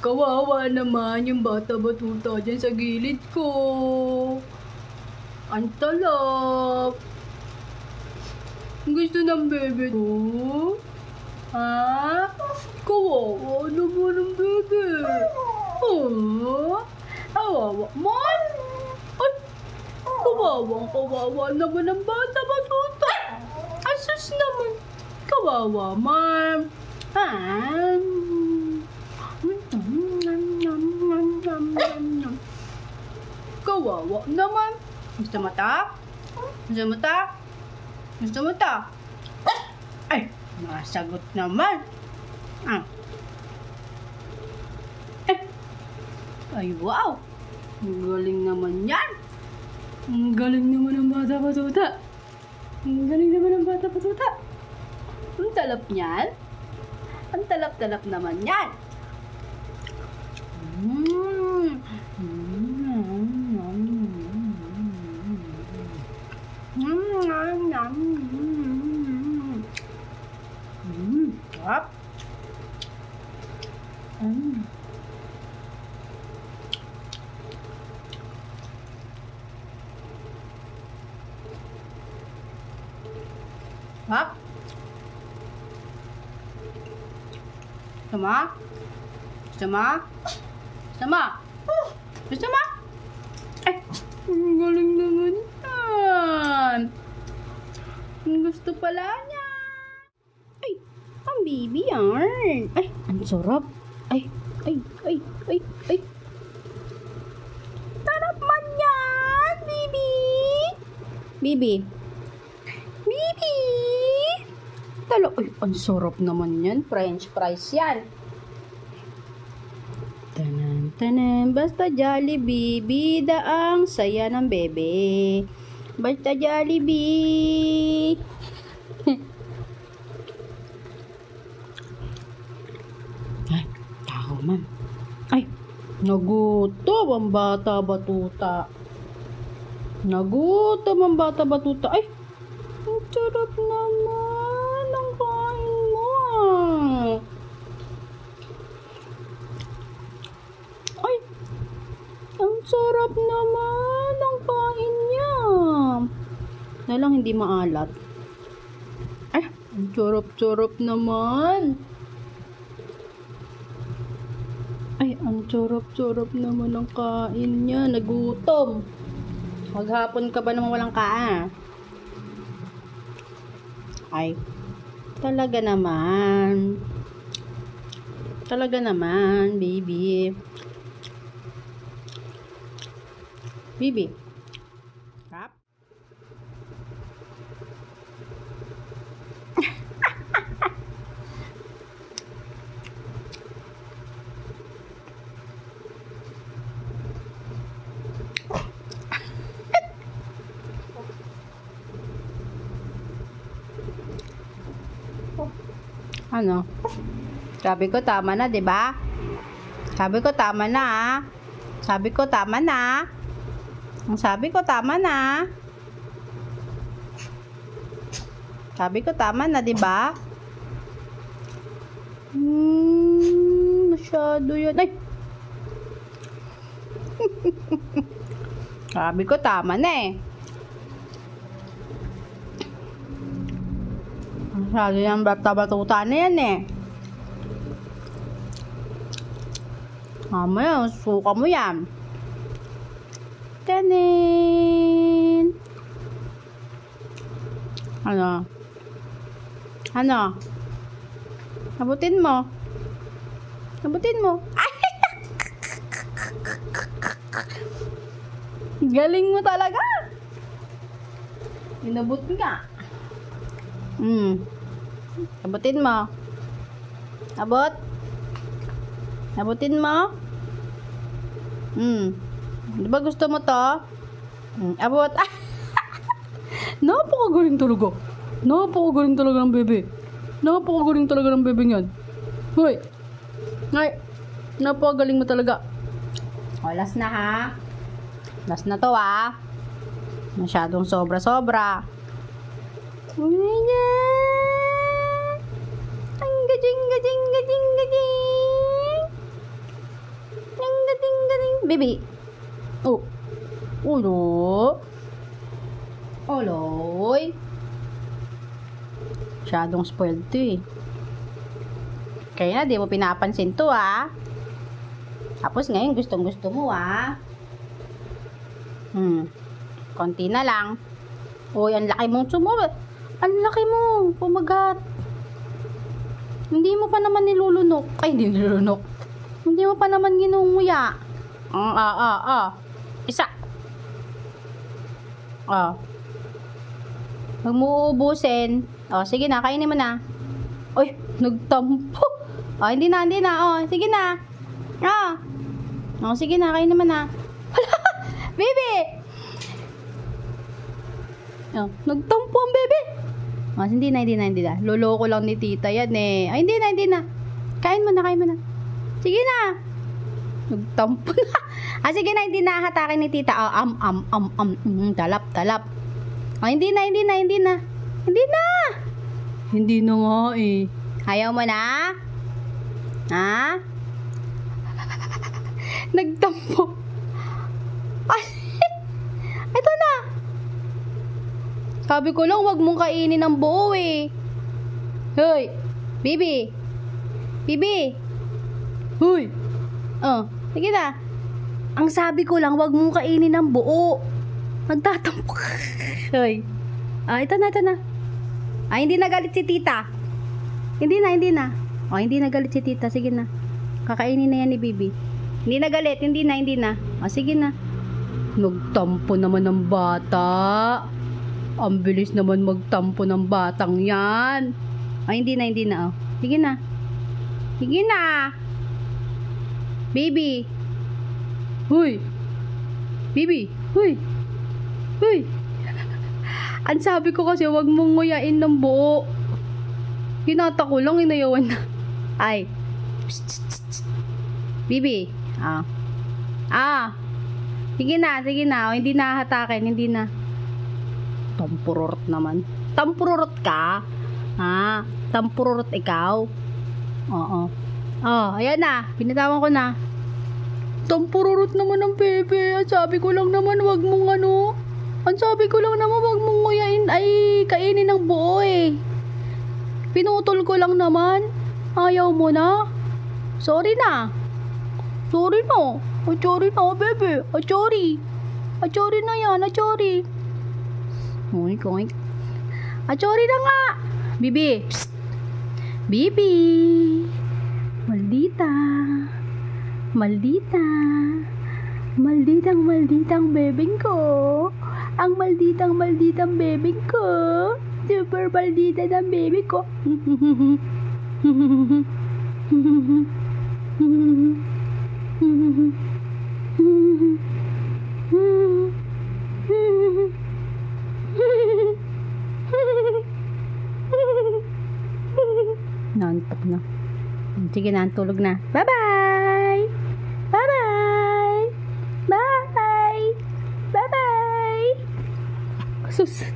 Kawawa naman yung bata-batuta dyan sa gilid ko. Ang talap. Gusto ng bebe ko? Ha? Kawawa naman ang bebe. Kawawa man. Ay, kawawa naman ang bata-batuta. Asus naman. Kawawa man. Kawawa naman. Gusto mo ta? Gusto mo ta? Gusto mo ta? Ay, masagot naman. Ay, wow. Ang galing naman yan. Ang galing naman ng bata-batuta. Ang galing naman ng bata-batuta. Ang talap niyan. Ang talap-talap naman yan. Sarap. Sarap. Gusto mo? Gusto mo? Gusto mo? Gusto mo? Ay, ang galing naman yan. Gusto pala niya. Ay, ang baby yan. Ay, ang sarap. Ay. Sarap man yan, baby. Baby. Talo. Ay, ang sarap naman yan. French fries yan. Tanan, basta Jollibee, bida ang saya ng bebe. Basta Jollibee. Ay, tao man. Ay, nagutom ang bata-batuta. Ay, ang sarap naman ang kain mo. Ay, ang sarap naman ang kain niya. Nalang hindi maalat. Ay, ang sarap naman. Ay, ang sarap naman ang kain niya. Nagutom. Maghapon ka ba naman walang kain? Ay, talaga naman, baby. Rap. Ano? Sabi ko tama na, 'di ba? Sabi ko tama na, ah. Sabi ko tama na. Sabi ko tama na. Sabi ko tama na, 'di ba? Masyado 'yun. Ay. Sabi ko tama na eh. Masyado yung bata-batuta na yan eh. Mamaya, suka mo yan. Tanin! Ano? Abutin mo. Ay! Galing mo talaga. Inabot nga. Abutin mo. Abutin mo. Di ba gusto mo to? Abot. Napakagaling talaga. Napakagaling talaga ng bebe. Napakagaling talaga ng bebe yan. Hoy. Ay. Napakagaling mo talaga. O, last na ha. Last na to ha. Masyadong sobra-sobra. Ang gajing, gajing, gajing, gajing. Ang gating, gating. Baby. Oh. Ulo. Oloy. Masyadong spoiled to eh. Kaya na, di mo pinapansin to ah. Tapos ngayon, gustong gusto mo ah. Konti na lang. Uy, ang laki mong ang laki mo. Pumagat. Hindi mo pa naman nilulunok. Ay, hindi nilulunok. Hindi mo pa naman ginunguya. Isa. Huwag mo uubusin. Sige na, kainin mo na. Uy, nagtampo. Hindi na. Sige na. Sige na, kainin mo na. Baby! Nagtampo ang baby. Hindi na. Loloko lang ni tita yan eh. Hindi na. Kain mo na. Sige na. Nagtampo na. Sige na, hindi na hatakin ni tita. Talap. Hindi na. Hindi na nga eh. Ayaw mo na? Ha? Nagtampo. Ito na. Sabi ko lang, wag mong kainin ng buo eh. Hoy, Bibi. Hoy. Sige na. Ang sabi ko lang, wag mong kainin ng buo. Nagtatampo. Hoy. Ito na. Hindi na galit si tita. Hindi na. Hindi na galit si tita. Sige na. Kakainin na yan ni Bibi. Hindi na galit. Hindi na. Sige na. Nagtampo naman ng bata. Ang bilis naman magtampo ng batang yan. Hindi na. Sige na. Baby. Huy. Baby. Huy. Ang sabi ko kasi wag mong nguyain ng buo. Hinata ko lang, inayawan na. Ay. Psst. Baby. Sige na. Hindi na hatakin. Hindi na. Tampururot naman. Tampururot ka? Tampururot ikaw? Oo. Ayan na. Binatawan ko na. Tampururot naman ang bebe. Ang sabi ko lang naman, wag mong nguyain. Ay, kainin ng buo eh. Pinutol ko lang naman. Ayaw mo na? Sorry na. Sorry na, bebe. Sorry na yan. Oink. Sorry na nga. Bibi. Psst. Bibi. Malditang bebeng ko. Ang malditang bebeng ko. Super maldita ng bebe ko. Nantok na. Sige na, tulog na. Bye-bye! Sus.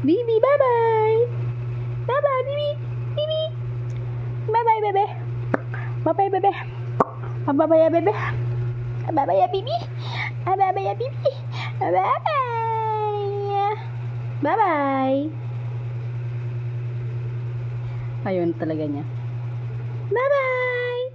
Bibi, bye-bye! Bibi! Bye-bye, bebe! Bye-bye, bebe! Bye-bye, bebe! Bye-bye, bibi! Bye-bye! Bye-bye! Ayun talaga niya. Bye-bye!